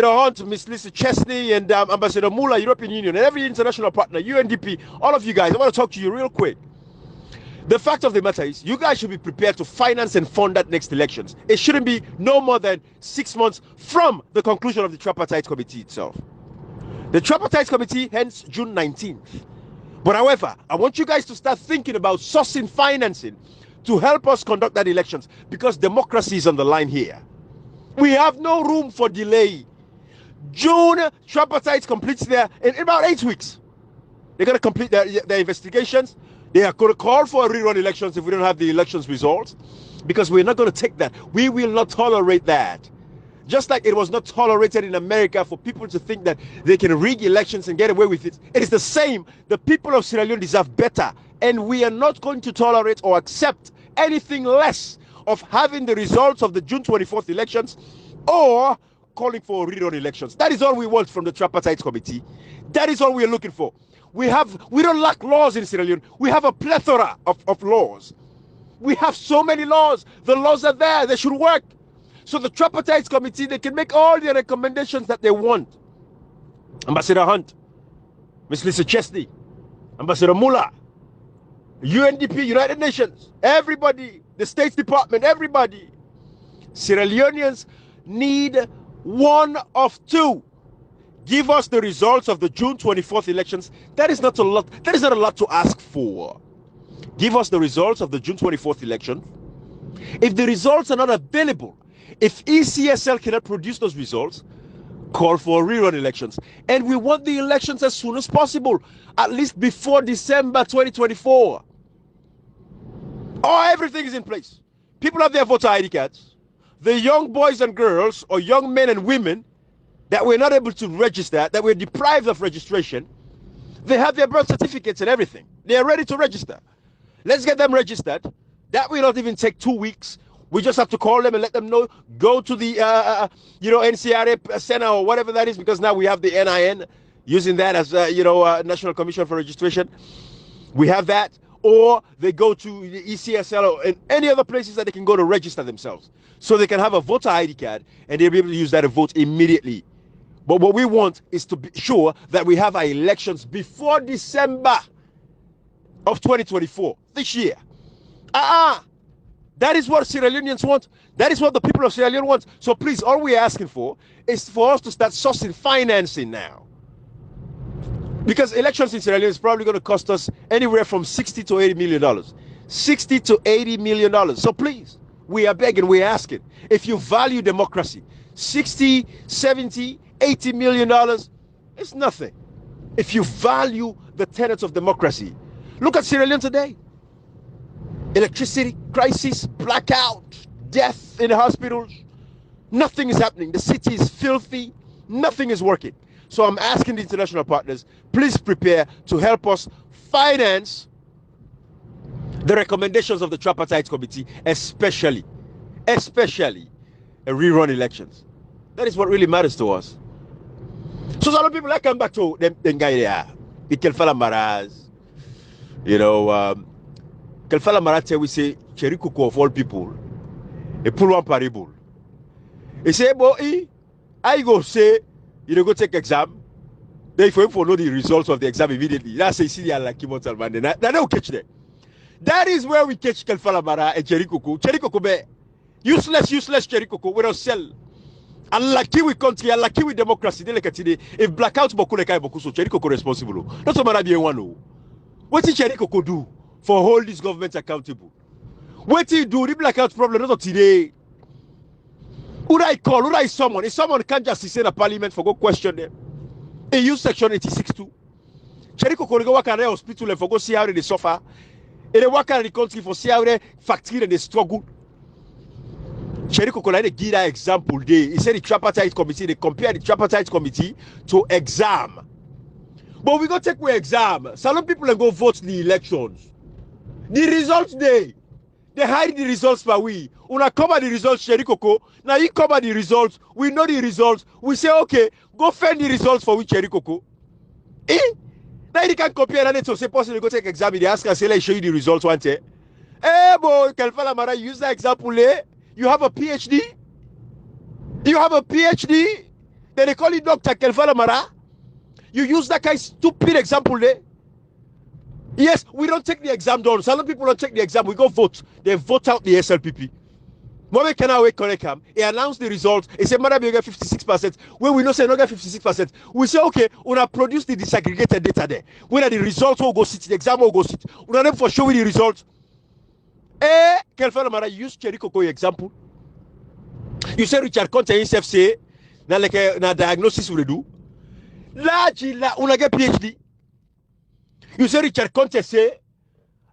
Hunt, Miss Lisa Chesney, and Ambassador Mula, European Union, and every international partner, UNDP, all of you guys, I want to talk to you real quick. The fact of the matter is, you guys should be prepared to finance and fund that next elections. It shouldn't be no more than 6 months from the conclusion of the tripartite committee itself. The tripartite committee ends June 19th. But however, I want you guys to start thinking about sourcing financing to help us conduct that elections, because democracy is on the line here. We have no room for delay. June, tripartite completes there in about 8 weeks. They're going to complete their investigations. They are going to call for a rerun elections if we don't have the elections results, because we're not going to take that. We will not tolerate that. Just like it was not tolerated in America for people to think that they can rig elections and get away with it. It is the same. The people of Sierra Leone deserve better, and we are not going to tolerate or accept anything less of having the results of the June 24th elections or calling for rerun elections. That is all we want from the tripartite committee. That is all we are looking for. We don't lack laws in Sierra Leone. We have a plethora of laws. We have so many laws. The laws are there. They should work. So the tripartite committee, they can make all the recommendations that they want. Ambassador Hunt, Ms. Lisa Chesney, Ambassador Mula, UNDP, United Nations, everybody, the State Department, everybody. Sierra Leoneans need one of two. Give us the results of the June 24th elections. That is not a lot. That is not a lot to ask for. Give us the results of the June 24th election. If the results are not available, if ECSL cannot produce those results, call for rerun elections. And we want the elections as soon as possible, at least before December 2024. Oh, everything is in place. People have their voter ID cards. The young boys and girls, or young men and women that were not able to register, that were deprived of registration, they have their birth certificates and everything. They are ready to register. Let's get them registered. That will not even take 2 weeks. We just have to call them and let them know. Go to the NCRA center or whatever that is, because now we have the NIN, using that as National Commission for Registration. We have that. Or they go to the ECSL or any other places that they can go to register themselves, so they can have a voter ID card and they'll be able to use that to vote immediately. But what we want is to be sure that we have our elections before December of 2024, this year. That is what Sierra Leoneans want. That is what the people of Sierra Leone want. So please, all we're asking for is for us to start sourcing financing now. Because elections in Sierra Leone is probably going to cost us anywhere from $60 to $80 million. $60 to $80 million. So please, we are begging, we are asking. If you value democracy, $60, $70, $80 million, it's nothing. If you value the tenets of democracy, look at Sierra Leone today. Electricity crisis, blackout, death in the hospitals. Nothing is happening. The city is filthy. Nothing is working. So I'm asking the international partners, please prepare to help us finance the recommendations of the tripartite committee, especially a rerun elections. That is what really matters to us. So some people like come back to them guy there, the Kelfala Marahs, Kelfala Marah, we say Cherikuko of all people, a pull one parable. He say, boy, I go say, you go take exam. Then if you know the results of the exam immediately, that's a see like Kimotal man. Then they'll catch them. That is where we catch Kelfala Marah and Cherikuko. Cherikuko be useless Cherikuko. We don't sell. Unlucky with country, unlucky with democracy. If blackout boku lekai boku, so Cherikuko responsible. Not so many be one. What did Cherikuko do for hold this government accountable? What did he do? The blackout problem not today. Who I call? Who I summon? If someone can't just sit in a parliament for go question them, they use section 86.2. Cherikuko go work at the hospital and for go see how they suffer. And they work at the country for see how they factory and they struggle. Cherikuko like give that example there. He said the tripartite committee, they compare the tripartite committee to exam. But we go take away exam. Some people and go vote the elections. The results day. They hide the results for we. Una cover the results, Cherikuko. Now you cover the results. We know the results. We say, okay, go find the results for which Cherikuko. Now you can compare and so say possibly go take exam. They ask us, say, let's show you the results one day. Boy, Kelfala Marah, use that example. You have a PhD? You have a PhD? Then they call you Dr. Kelfala Marah. You use that kind of stupid example there. Yes, we don't take the exam down. Some people don't take the exam. We go vote. They vote out the SLPP. Moment can I correct him? He announced the result. He said, "Madam, you get 56%." When we know say not get 56%, we say, "Okay, we have produced the disaggregated data there. Whether the results will go sit, the exam will go sit. We have for sure the results." Kelfala Marah use Cherry Coco example. You say Richard Conte himself say, "Na like na diagnosis we do." La una get PhD. You say Richard Conte say,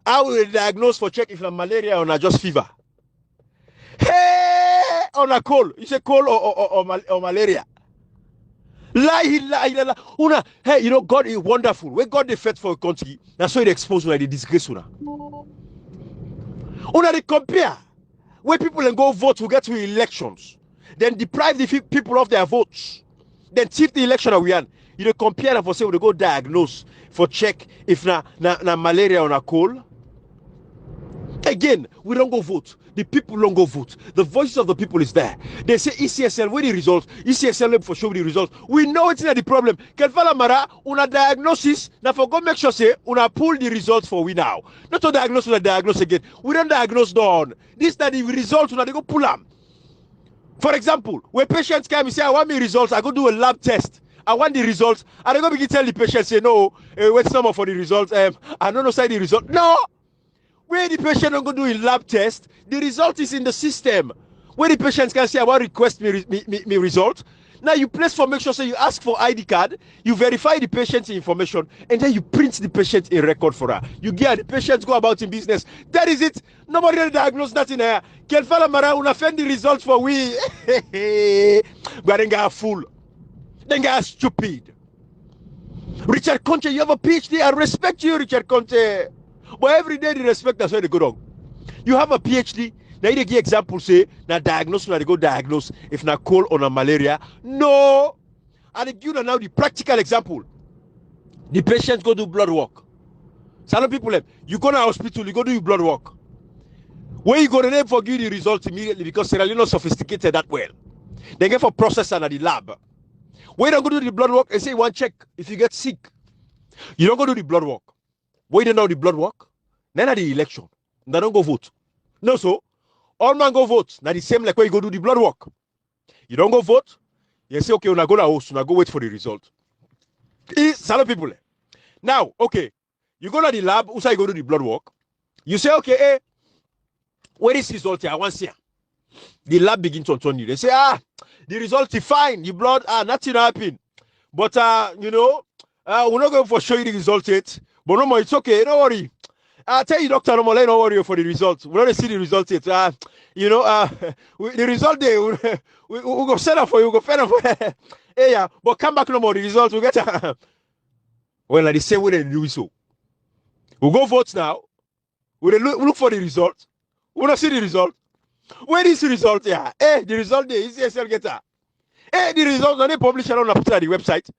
"How will diagnose for check if na malaria or na just fever?" Hey, on a cold. You say cold or malaria. La. Hey, you know, God is wonderful. When God is faithful for a country, that's why they expose like the disgrace. They compare where people then go vote to get to elections, then deprive the people of their votes, then thief the election we are. You know, compare them for say they go diagnose for check if na malaria or na cold. Again, we don't go vote. The people don't go vote. The voices of the people is there. They say ECSL, where the results? ECSL for sure the results. We know it's not the problem. Kelfala Marah, una diagnosis. Now for go make sure say una pull the results for we now. Not to diagnose, una diagnose again. We don't diagnose down. This that the results una they go pull them. For example, when patients come and say, "I want me results," I go do a lab test. I want the results. And I go begin tell the patient say, "No, wait some more for the results. I don't know say the result." No. Where the patient don't go do a lab test, the result is in the system. Where the patients can say, "I want to request me result." Now you place for make sure, so you ask for ID card, you verify the patient's information, and then you print the patient a record for her. You get the patient go about in business. That is it. Nobody really diagnosed that in here. Kelfala Marah will offend the results for we. But then get fool. Then get stupid. Richard Conte, you have a PhD. I respect you, Richard Conte. But every day the respect, that's why they go wrong. You have a PhD. Now you give example say now diagnose, now they go diagnose if na cold or na malaria. No. And they give now the practical example. The patients go do blood work. Some people you go to hospital, you go do your blood work. Where you go to name for give the results immediately because they're not sophisticated that well. They get for processor at the lab. When you don't go do the blood work, they say you want check if you get sick. You don't go do the blood work. Why don't know the blood work? Then at the election, they don't go vote. No, so all man go vote. Now the same like when you go do the blood work. You don't go vote. You say, "Okay, una go to host, una go wait for the result." Some people. Now, okay, you go to the lab, also you go do the blood work. You say, "Okay, where is the result here? I want to see." The lab begins to turn you. They say, the result is fine. The blood, nothing happened. But you know, we're not going to show you the result yet. But no more, it's okay. Don't worry. I tell you, doctor, no more. Don't worry for the results. We don't see the results yet. You know, the result day, we go set up for you. We go fed up for you. Hey, yeah, but come back no more. The results we get. Well, like the same way they do so. We go vote now. We look for the result. We don't see the result. Where is the result? Yeah. Hey, the result day is ESL getter. Hey, the result on the publisher on the website.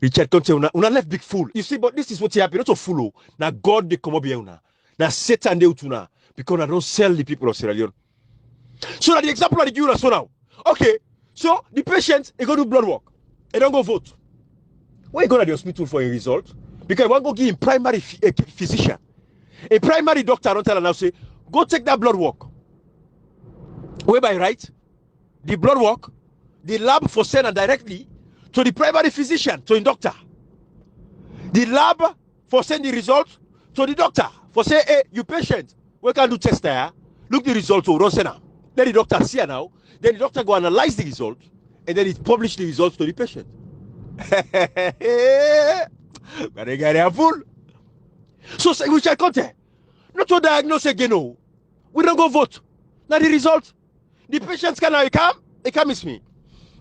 Richard Conte, una left big fool. You see, but this is what happened. Not a fool. Now God they come up here una. Now Satan they utuna because I don't sell the people of Sierra Leone. So that the example of the Jura so now. Okay, so the patient they go do blood work. They don't go vote. Why you go to the hospital for a result? Because one go give him primary physician. A primary doctor don't tell her now say, "Go take that blood work." Whereby right, the blood work, the lab for send directly to the primary physician, to the doctor. The lab for send the result to the doctor. For say, "Hey, you patient, we can do test there. Look the result to Rosena." Then the doctor see her now. Then the doctor go analyze the result, and then it publish the results to the patient. But they get a fool. So say we shall contact. Not to diagnose again. No, we don't go vote. Now the result, the patients can now come miss me.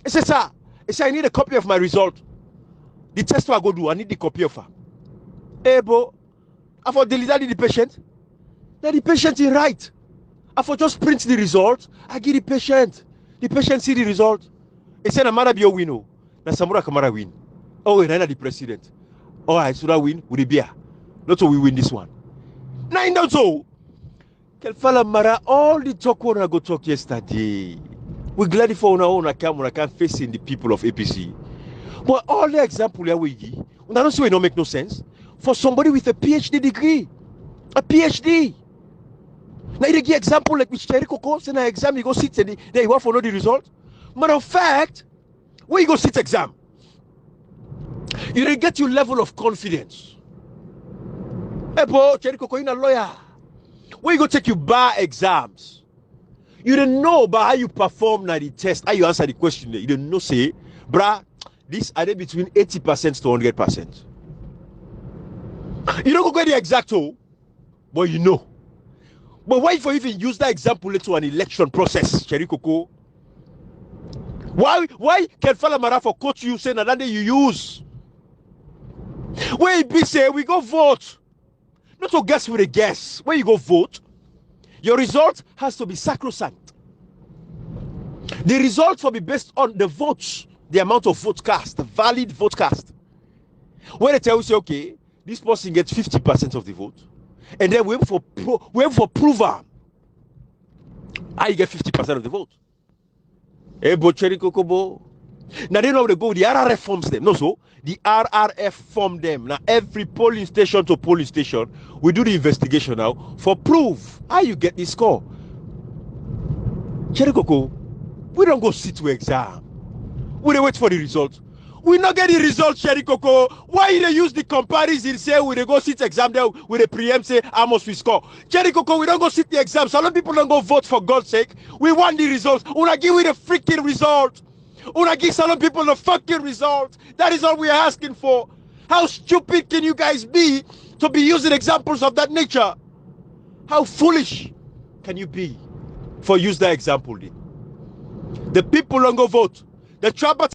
He says, "Sir, I need a copy of my result. The test I go do, I need the copy of her." Hey, bro, I for delete the patient. Now the patient is right. I for just print the result. I give the patient. The patient see the result. He said, "Amara be a win. Now Samura Kamara win. Oh, and I the president. Oh, I should win with the beer. Not so we win this one. Now in that so, Kelfala Marah, all the talk when I go talk yesterday. We gladly for our own account facing the people of APC. But all the example here we give, I don't see it don't make no sense. For somebody with a PhD degree, a PhD. Now you give example like which Cherry Coco, send an exam, you go sit and there you want to know the result. Matter of fact, when you go sit exam, you didn't get your level of confidence. Hey bro, Cherry Coco, you're a lawyer. When you go take your bar exams, you didn't know about how you perform now the test, how you answer the question. You didn't know, say, bruh, this are they between 80% to 100%. You don't go get the exact tool, but you know. But why for even use that example to an election process, Cherry Coco? Why Kelfala Marah for coach you say that day you use? Where it be say we go vote. Not to guess with a guess. When you go vote, your result has to be sacrosanct. The result will be based on the votes, the amount of vote cast, the valid vote cast. When they tell you say, okay, this person gets 50% of the vote, and then we wait for prover. How you get 50% of the vote? Hey, but Cherry Coco. Now they know how they go. The RRF forms them. No, so the RRF form them. Now every polling station to polling station, we do the investigation now for proof. How you get this score? Cherry Coco, we don't go sit to exam. We don't wait for the result. We not get the result, Cherry Coco. Why they use the comparison? Say we they go sit exam there with the preempt say how much we score. Cherry Coco, we don't go sit the exam. So a lot of people don't go vote for God's sake. We want the results. Una give we the freaking result. Una give some people the fucking result. That is all we are asking for. How stupid can you guys be to be using examples of that nature? How foolish can you be for use that example? The people don't go vote. The trapper